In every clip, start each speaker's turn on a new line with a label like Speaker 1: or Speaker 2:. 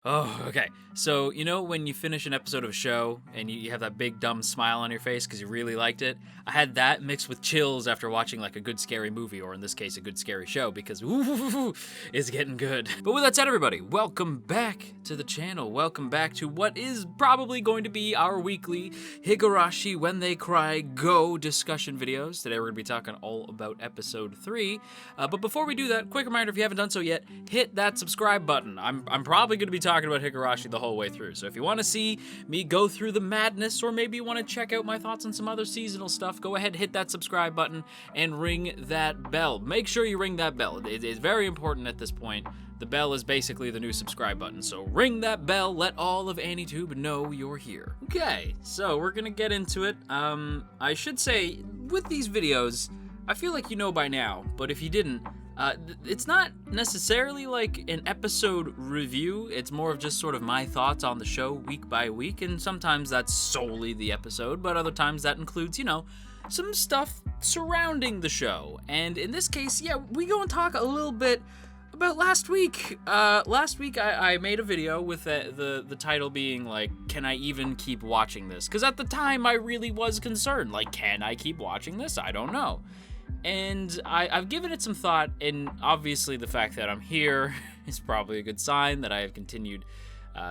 Speaker 1: Oh, okay. So, you know when you finish an episode of a show and you have that big dumb smile on your face because you really liked it? I had that mixed with chills after watching like a good scary movie, or in this case, a good scary show, because ooh, it's getting good. But with that said, everybody, welcome back to the channel. Welcome back to what is probably going to be our weekly Higurashi When They Cry Go discussion videos. Today we're going to be talking all about episode 3. But before we do that, quick reminder, if you haven't done so yet, hit that subscribe button. I'm probably going to be talking about Higurashi the whole way through. So if you want to see me go through the madness, or maybe you want to check out my thoughts on some other seasonal stuff, go ahead, hit that subscribe button and ring that bell. Make sure you ring that bell. It is very important at this point. The bell is basically the new subscribe button. So ring that bell, let all of AniTube know you're here. Okay, so we're gonna get into it. I should say, with these videos, I feel like you know by now, but if you didn't, it's not necessarily like an episode review. It's more of just sort of my thoughts on the show week by week, and sometimes that's solely the episode, but other times that includes, you know, some stuff surrounding the show. And in this case, yeah, we go and talk a little bit about last week. Last week I made a video with the title being like, can I even keep watching this? Because at the time I really was concerned, like, can I keep watching this? I don't know. And I've given it some thought, and obviously the fact that I'm here is probably a good sign that I have continued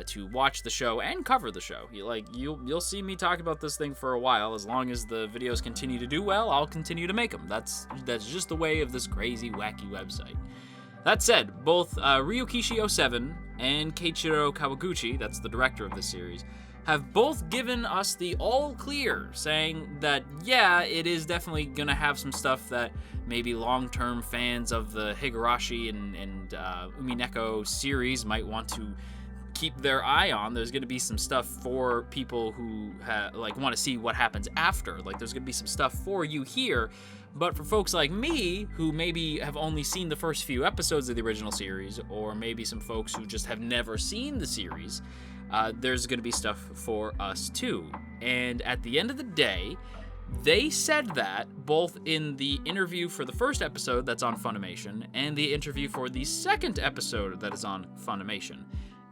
Speaker 1: to watch the show and cover the show. You'll see me talk about this thing for a while. As long as the videos continue to do well, I'll continue to make them. That's just the way of this crazy, wacky website. That said, both Ryukishi07 and Keiichiro Kawaguchi, that's the director of this series, have both given us the all clear, saying that, yeah, it is definitely gonna have some stuff that maybe long-term fans of the Higurashi and Umineko series might want to keep their eye on. There's gonna be some stuff for people who want to see what happens after. Like, there's gonna be some stuff for you here. But for folks like me, who maybe have only seen the first few episodes of the original series, or maybe some folks who just have never seen the series, there's going to be stuff for us too. And at the end of the day, they said that both in the interview for the first episode that's on Funimation and the interview for the second episode that is on Funimation.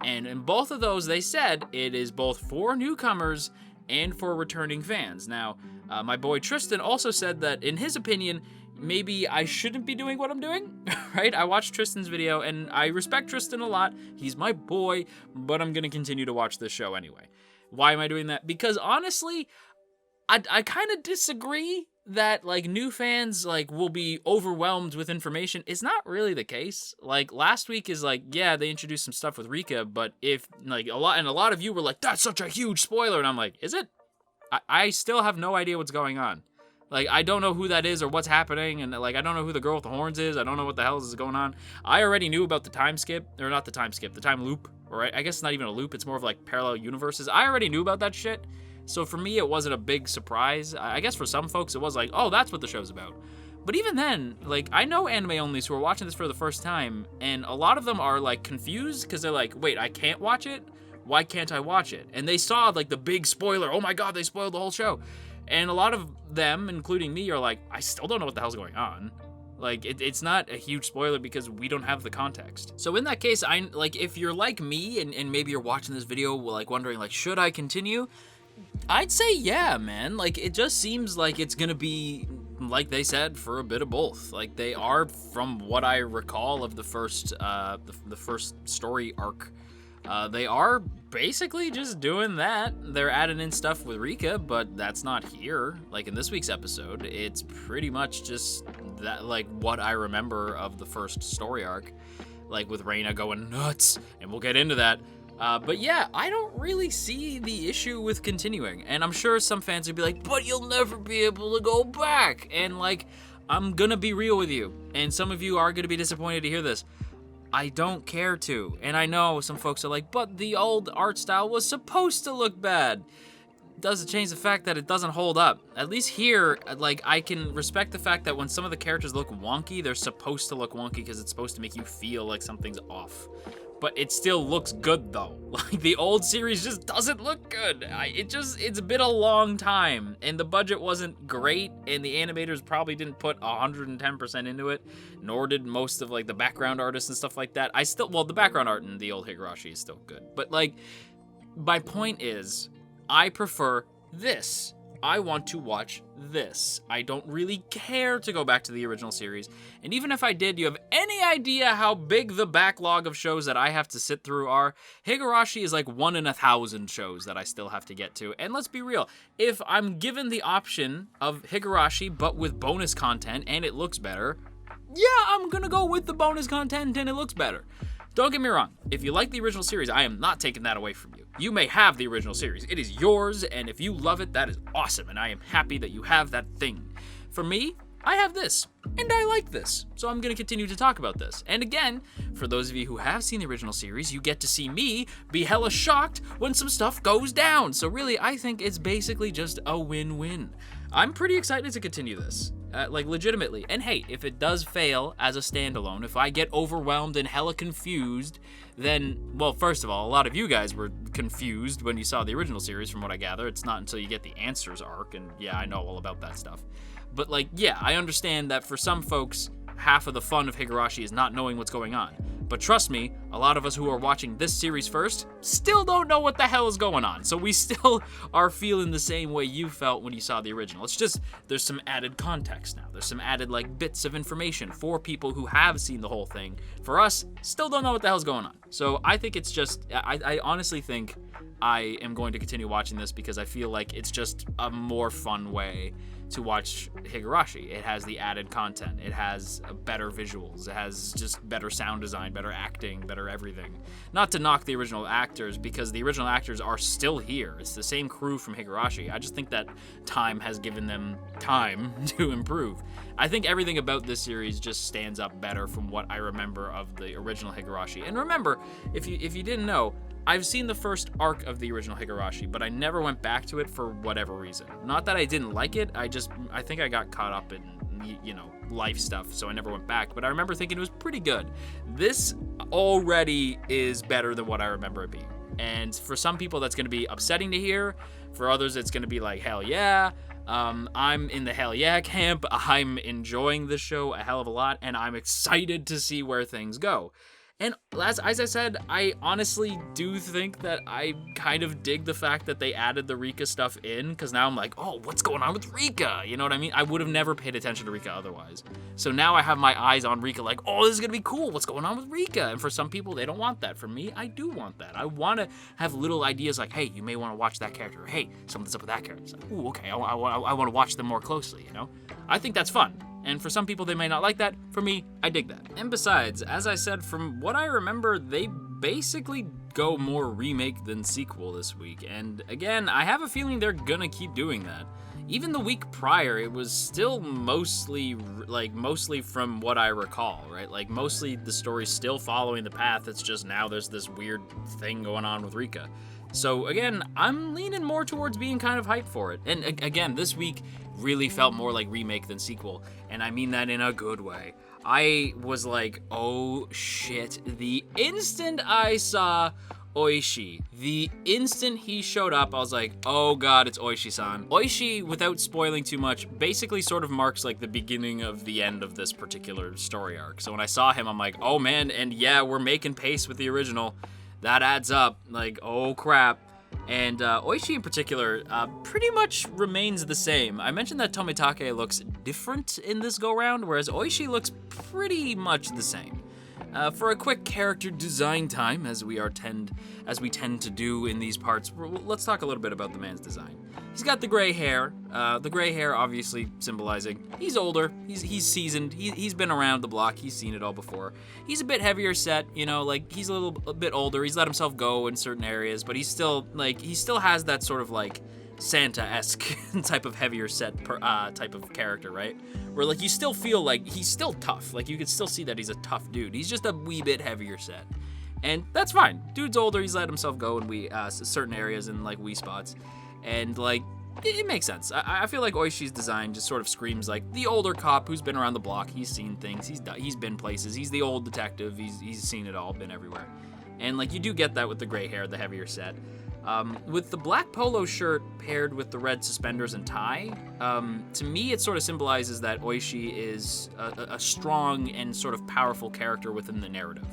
Speaker 1: And in both of those, they said it is both for newcomers and for returning fans. Now, my boy Tristan also said that, in his opinion, maybe I shouldn't be doing what I'm doing, right? I watched Tristan's video, and I respect Tristan a lot. He's my boy, but I'm going to continue to watch this show anyway. Why am I doing that? Because honestly, I kind of disagree that, like, new fans, like, will be overwhelmed with information. It's not really the case. Like, last week is like, yeah, they introduced some stuff with Rika, but if, like, a lot of you were like, that's such a huge spoiler, and I'm like, is it? I still have no idea what's going on. Like, I don't know who that is or what's happening, and, like, I don't know who the girl with the horns is. I don't know what the hell is going on. I already knew about the time skip, or not the time skip, the time loop, or I guess it's not even a loop, it's more of, like, parallel universes. I already knew about that shit, so for me, it wasn't a big surprise. I guess for some folks, it was like, oh, that's what the show's about. But even then, like, I know anime-onlys who are watching this for the first time, and a lot of them are, like, confused, because they're like, wait, I can't watch it? Why can't I watch it? And they saw, like, the big spoiler, oh my god, they spoiled the whole show. And a lot of them, including me, are like, I still don't know what the hell's going on. Like, it's not a huge spoiler because we don't have the context. So in that case, if you're like me and maybe you're watching this video, like, wondering, like, should I continue? I'd say yeah, man. Like, it just seems like it's gonna be, like they said, for a bit of both. Like, they are, from what I recall of the first story arc, they are basically just doing that. They're adding in stuff with Rika, but that's not here. Like, in this week's episode, it's pretty much just that, like, what I remember of the first story arc, like with Rena going nuts, and we'll get into that. But yeah, I don't really see the issue with continuing, and I'm sure some fans would be like, but you'll never be able to go back, and, like, I'm gonna be real with you, and some of you are gonna be disappointed to hear this. I don't care to. And I know some folks are like, but the old art style was supposed to look bad. Doesn't change the fact that it doesn't hold up. At least here, like, I can respect the fact that when some of the characters look wonky, they're supposed to look wonky because it's supposed to make you feel like something's off. but it still looks good though. Like the old series just doesn't look good. It's been a long time, and the budget wasn't great, and the animators probably didn't put 110% into it, nor did most of like the background artists and stuff like that. The background art in the old Higurashi is still good, but like, my point is, I prefer this. I want to watch this. I don't really care to go back to the original series. And even if I did, you have any idea how big the backlog of shows that I have to sit through are? Higurashi is like 1 in 1,000 shows that I still have to get to. And let's be real, if I'm given the option of Higurashi but with bonus content and it looks better, yeah, I'm gonna go with the bonus content and it looks better. Don't get me wrong, if you like the original series, I am not taking that away from you. You may have the original series. It is yours, and if you love it, that is awesome, and I am happy that you have that thing. For me, I have this, and I like this, so I'm going to continue to talk about this. And again, for those of you who have seen the original series, you get to see me be hella shocked when some stuff goes down. So really, I think it's basically just a win-win. I'm pretty excited to continue this. Like, legitimately. And hey, if it does fail as a standalone, if I get overwhelmed and hella confused, then, well, first of all, a lot of you guys were confused when you saw the original series, from what I gather. It's not until you get the Answers arc, and yeah, I know all about that stuff. But, like, yeah, I understand that for some folks, half of the fun of Higurashi is not knowing what's going on. But trust me, a lot of us who are watching this series first still don't know what the hell is going on. So we still are feeling the same way you felt when you saw the original. It's just, there's some added context now. There's some added, like, bits of information for people who have seen the whole thing. For us, still don't know what the hell's going on. So I think it's just, I honestly think I am going to continue watching this because I feel like it's just a more fun way to watch Higurashi. It has the added content. It has better visuals. It has just better sound design, better acting, better everything. Not to knock the original actors, because the original actors are still here. It's the same crew from Higurashi. I just think that time has given them time to improve. I think everything about this series just stands up better from what I remember of the original Higurashi. And remember, if you didn't know, I've seen the first arc of the original Higurashi, but I never went back to it for whatever reason. Not that I didn't like it, I think I got caught up in, life stuff, so I never went back, but I remember thinking it was pretty good. This already is better than what I remember it being. And for some people, that's going to be upsetting to hear. For others, it's going to be like, hell yeah. I'm in the hell yeah camp. I'm enjoying this show a hell of a lot, and I'm excited to see where things go. And as I said, I honestly do think that I kind of dig the fact that they added the Rika stuff in, because now I'm like, oh, what's going on with Rika? You know what I mean? I would have never paid attention to Rika otherwise. So now I have my eyes on Rika like, oh, this is going to be cool. What's going on with Rika? And for some people, they don't want that. For me, I do want that. I want to have little ideas like, hey, you may want to watch that character. Or, hey, something's up with that character. It's like, ooh, okay, I want to watch them more closely, I think that's fun. And for some people, they may not like that. For me, I dig that. And besides, as I said, from what I remember, they basically go more remake than sequel this week. And again, I have a feeling they're gonna keep doing that. Even the week prior, it was still mostly from what I recall, right? Like, mostly the story's still following the path. It's just now there's this weird thing going on with Rika. So again, I'm leaning more towards being kind of hyped for it. And again, this week really felt more like remake than sequel, and I mean that in a good way. I was like, oh shit, the instant I saw Oishi, the instant he showed up, I was like, oh god, it's Oishi-san. Oishi, without spoiling too much, basically sort of marks like the beginning of the end of this particular story arc. So when I saw him, I'm like, oh man, and yeah, we're making pace with the original. That adds up, like, oh crap. And Oishi in particular pretty much remains the same. I mentioned that Tomitake looks different in this go-round, whereas Oishi looks pretty much the same. For a quick character design time, as we tend to do in these parts, let's talk a little bit about the man's design. He's got the gray hair. The gray hair obviously symbolizing he's older, he's seasoned, he's been around the block, he's seen it all before. He's a bit heavier set, like he's a bit older, he's let himself go in certain areas, but he still has that sort of like Santa-esque type of heavier set type of character, right? Where like you still feel like he's still tough. Like you can still see that he's a tough dude. He's just a wee bit heavier set. And that's fine. Dude's older, he's let himself go in certain areas in like wee spots. And like it makes sense. I feel like Oishi's design just sort of screams like the older cop who's been around the block, he's seen things, he's been places, he's the old detective, he's seen it all, been everywhere. And like you do get that with the gray hair, the heavier set. With the black polo shirt paired with the red suspenders and tie, to me it sort of symbolizes that Oishi is a strong and sort of powerful character within the narrative.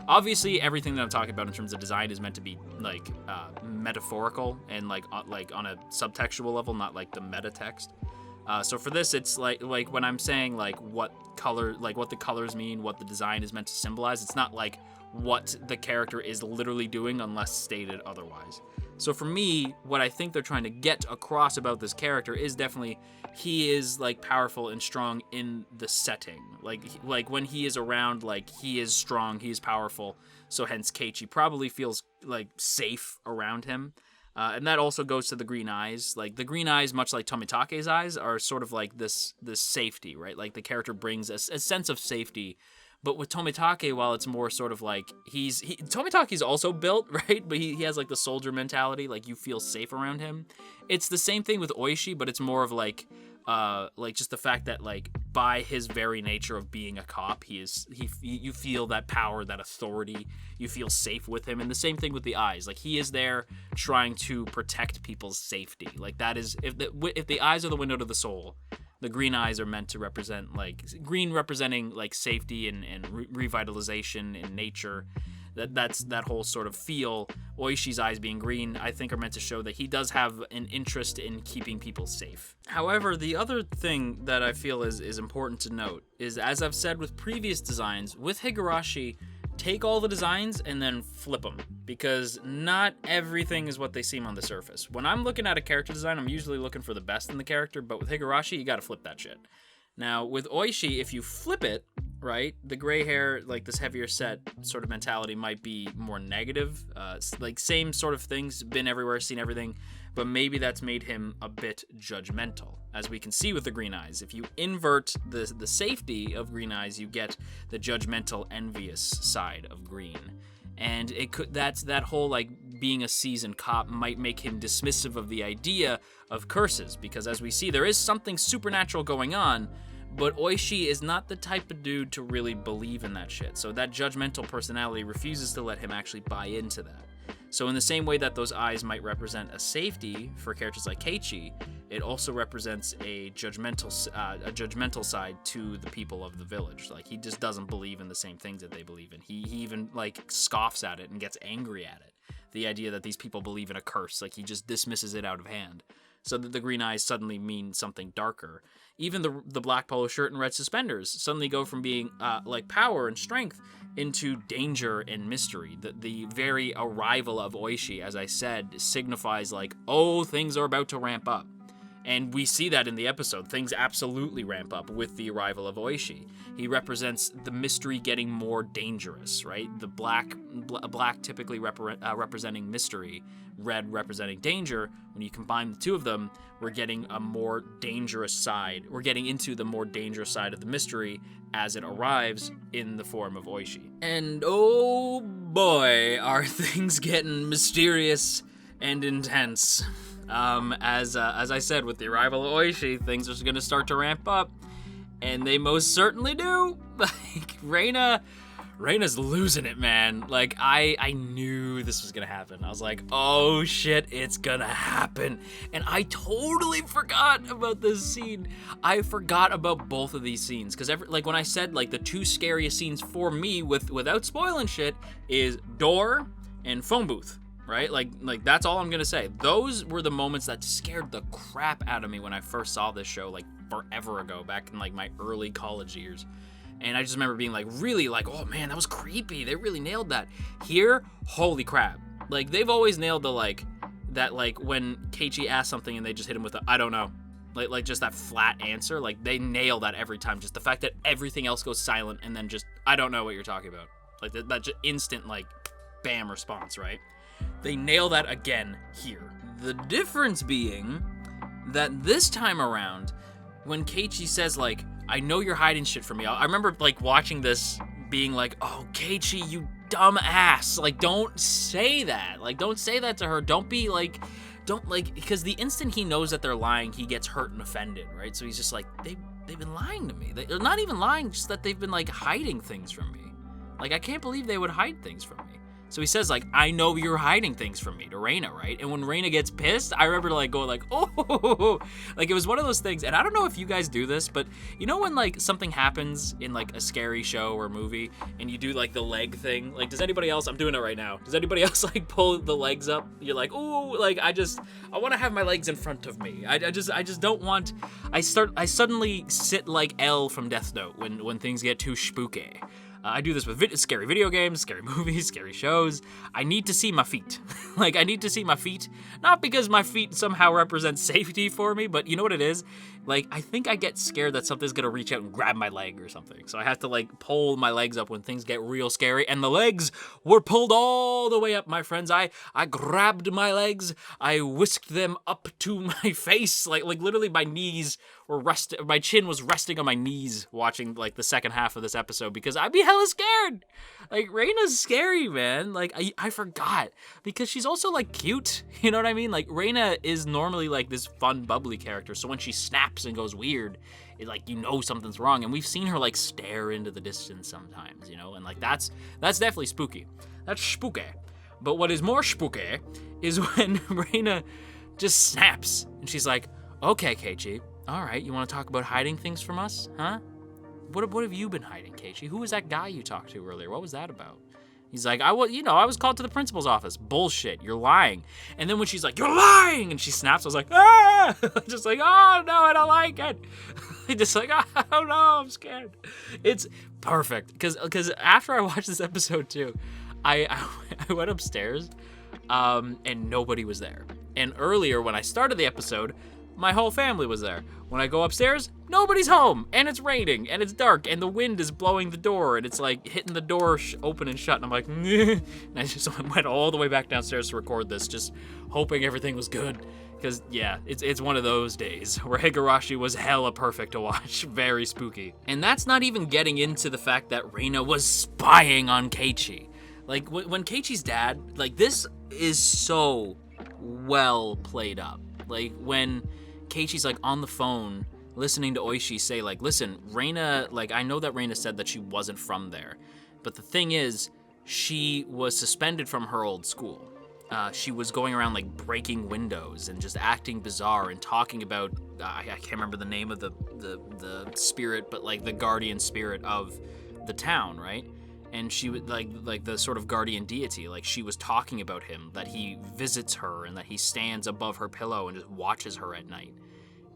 Speaker 1: Obviously, everything that I'm talking about in terms of design is meant to be like metaphorical and like on a subtextual level, not like the meta text. So for this, it's like when I'm saying like what the colors mean, what the design is meant to symbolize. It's not like what the character is literally doing unless stated otherwise. So for me, what I think they're trying to get across about this character is definitely he is like powerful and strong in the setting. Like when he is around, like he is strong, he is powerful. So hence Keiichi probably feels like safe around him. And that also goes to the green eyes. Like the green eyes, much like Tomitake's eyes, are sort of like this safety, right? Like the character brings a sense of safety. But with Tomitake, while it's more sort of like Tomitake's also built, right? But he has like the soldier mentality, like you feel safe around him. It's the same thing with Oishi, but it's more of like just the fact that like by his very nature of being a cop, you feel that power, that authority. You feel safe with him, and the same thing with the eyes. Like he is there trying to protect people's safety. Like that is if the eyes are the window to the soul. The green eyes are meant to represent like green representing like safety and revitalization in nature. That's that whole sort of feel. Oishi's eyes being green, I think, are meant to show that he does have an interest in keeping people safe. However, the other thing that I feel is important to note is, as I've said with previous designs, with Higurashi, take all the designs and then flip them, because not everything is what they seem on the surface. When I'm looking at a character design, I'm usually looking for the best in the character, but with Higurashi, you gotta flip that shit. Now, with Oishi, if you flip it, right, the gray hair, like this heavier set sort of mentality might be more negative. Like same sort of things, been everywhere, seen everything, but maybe that's made him a bit judgmental, as we can see with the green eyes. If you invert the safety of green eyes, you get the judgmental, envious side of green. And that's that whole like being a seasoned cop might make him dismissive of the idea of curses, because as we see, there is something supernatural going on, but Oishi is not the type of dude to really believe in that shit. So that judgmental personality refuses to let him actually buy into that. So in the same way that those eyes might represent a safety for characters like Keiichi, it also represents a judgmental side to the people of the village. Like he just doesn't believe in the same things that they believe in. He even like scoffs at it and gets angry at it. The idea that these people believe in a curse, like he just dismisses it out of hand. So that the green eyes suddenly mean something darker. Even the black polo shirt and red suspenders suddenly go from being like power and strength into danger and mystery. The very arrival of Oishi, as I said, signifies like, oh, things are about to ramp up. And we see that in the episode. Things absolutely ramp up with the arrival of Oishi. He represents the mystery getting more dangerous, right? The black typically representing mystery, red representing danger. When you combine the two of them, we're getting a more dangerous side. We're getting into the more dangerous side of the mystery as it arrives in the form of Oishi. And oh boy, are things getting mysterious and intense. As I said, with the arrival of Oishi, things are going to start to ramp up, and they most certainly do. Like Rena's losing it, man. Like I knew this was gonna happen. I was like, oh shit, it's gonna happen, and I totally forgot about this scene. I forgot about both of these scenes because like when I said like the two scariest scenes for me without spoiling shit is door and phone booth. Right? Like that's all I'm gonna say. Those were the moments that scared the crap out of me when I first saw this show, like forever ago, back in like my early college years. And I just remember being like really like, oh man, that was creepy. They really nailed that. Here, holy crap. Like they've always nailed the like that like when Keiichi asks something and they just hit him with a I don't know. Like just that flat answer. Like they nail that every time. Just the fact that everything else goes silent and then just I don't know what you're talking about. Like that just instant like bam response, right? They nail that again here. The difference being that this time around, when Keiichi says, like, I know you're hiding shit from me. I remember, like, watching this being like, oh, Keiichi, you dumb ass. Like, don't say that. Like, don't say that to her. Don't be, like, because the instant he knows that they're lying, he gets hurt and offended, right? So he's just like, they've been lying to me. They're not even lying, just that they've been, like, hiding things from me. Like, I can't believe they would hide things from me. So he says, like, I know you're hiding things from me to Rena, right? And when Rena gets pissed, I remember, like, going, like, oh, like, it was one of those things. And I don't know if you guys do this, but you know when, like, something happens in, like, a scary show or movie and you do, like, the leg thing? Like, does anybody else, I'm doing it right now, does anybody else, like, pull the legs up? You're like, oh, like, I want to have my legs in front of me. I just don't want, I suddenly sit like L from Death Note when things get too spooky. I do this with scary video games, scary movies, scary shows. I need to see my feet. Like, I need to see my feet. Not because my feet somehow represent safety for me, but you know what it is? Like, I think I get scared that something's gonna reach out and grab my leg or something. So I have to, like, pull my legs up when things get real scary. And the legs were pulled all the way up, my friends. I grabbed my legs. I whisked them up to my face. Like literally my knees were my chin was resting on my knees watching, like, the second half of this episode because I'd be hella scared. Like, Reina's scary, man. Like, I forgot because she's also, like, cute. You know what I mean? Like, Rena is normally, like, this fun, bubbly character. So when she snaps and goes weird, it, like, you know something's wrong. And we've seen her, like, stare into the distance sometimes, you know? And, like, that's definitely spooky. That's spooky. But what is more spooky is when Rena just snaps and she's like, okay, Keiichi, all right, you want to talk about hiding things from us, huh? What have you been hiding, Keiichi? Who was that guy you talked to earlier? What was that about? He's like, I was called to the principal's office. Bullshit, you're lying. And then when she's like, you're lying, and she snaps, I was like, ah! Just like, oh no, I don't like it. Just like, oh no, I'm scared. It's perfect, because after I watched this episode too, I went upstairs, and nobody was there. And earlier when I started the episode, my whole family was there. When I go upstairs, nobody's home, and it's raining, and it's dark, and the wind is blowing the door, and it's like hitting the door open and shut, and I'm like, and I just went all the way back downstairs to record this, just hoping everything was good. Because, yeah, it's one of those days where Higurashi was hella perfect to watch. Very spooky. And that's not even getting into the fact that Rena was spying on Keiichi. Like, when Keiichi's dad, like, this is so well played up. Like, when Keiichi's, like, on the phone listening to Oishi say, like, listen, Rena, like, I know that Rena said that she wasn't from there, but the thing is, she was suspended from her old school. She was going around, like, breaking windows and just acting bizarre and talking about, I can't remember the name of the spirit, but, like, the guardian spirit of the town, right? And she would, like the sort of guardian deity, like, she was talking about him, that he visits her and that he stands above her pillow and just watches her at night.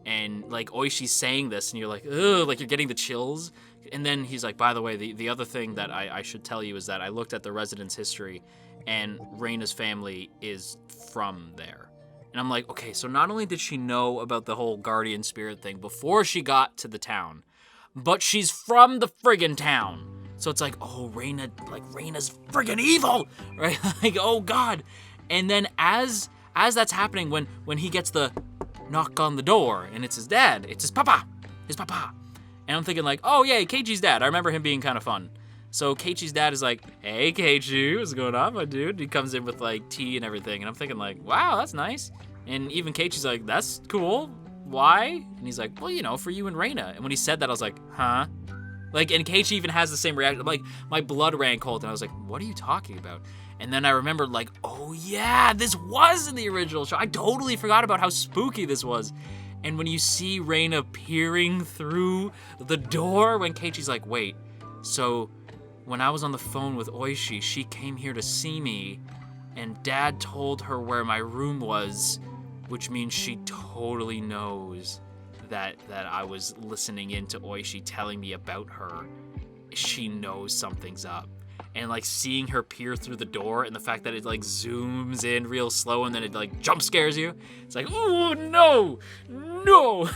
Speaker 1: And, like, Oishi's saying this, and you're like, ugh, like, you're getting the chills. And then he's like, by the way, the other thing that I should tell you is that I looked at the residence history, and Reina's family is from there. And I'm like, okay, so not only did she know about the whole guardian spirit thing before she got to the town, but she's from the friggin' town. So it's like, oh, Rena's friggin' evil, right? Like, oh God. And then as that's happening, when he gets the knock on the door and it's his dad, it's his papa. And I'm thinking, like, oh yeah, Keiichi's dad. I remember him being kind of fun. So Keiichi's dad is like, hey Keiichi, what's going on, my dude? He comes in with, like, tea and everything, and I'm thinking, like, wow, that's nice. And even Keiichi's like, that's cool. Why? And he's like, well, you know, for you and Rena. And when he said that, I was like, huh? Like, and Keiichi even has the same reaction. Like, my blood ran cold, and I was like, what are you talking about? And then I remembered, like, oh yeah, this was in the original show. I totally forgot about how spooky this was. And when you see Rena peering through the door, when Keiichi's like, wait, so when I was on the phone with Oishi, she came here to see me, and Dad told her where my room was, which means she totally knows that I was listening in to Oishi telling me about her. She knows something's up. And, like, seeing her peer through the door and the fact that it, like, zooms in real slow and then it, like, jump scares you. It's like, oh, no,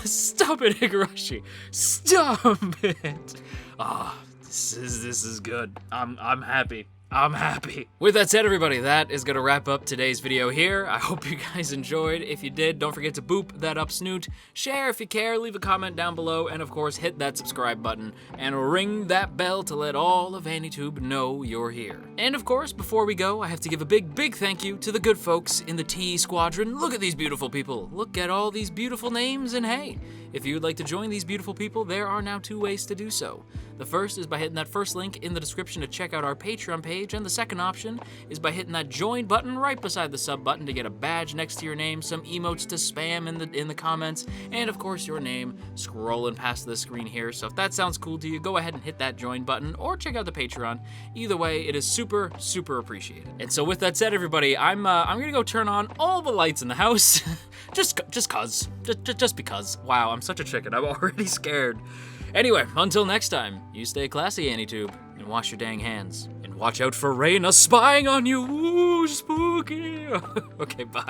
Speaker 1: stop it, Higurashi. Stop it. Ah, this is good. I'm happy. I'm happy. With that said, everybody, that is gonna wrap up today's video here. I hope you guys enjoyed. If you did, don't forget to boop that up snoot, share if you care, leave a comment down below, and of course, hit that subscribe button and ring that bell to let all of AniTube know you're here. And of course, before we go, I have to give a big thank you to the good folks in the T Squadron. Look at these beautiful people. Look at all these beautiful names, and hey, if you'd like to join these beautiful people, there are now 2 ways to do so. The first is by hitting that first link in the description to check out our Patreon page, page. And the second option is by hitting that join button right beside the sub button to get a badge next to your name, some emotes to spam in the comments, and of course your name scrolling past the screen here. So if that sounds cool to you, go ahead and hit that join button or check out the Patreon. Either way, it is super, super appreciated. And so with that said, everybody, I'm gonna go turn on all the lights in the house. just because. Wow, I'm such a chicken. I'm already scared. Anyway, until next time, you stay classy, AnyTube, and wash your dang hands. And watch out for Rena spying on you. Ooh, spooky. Okay, bye.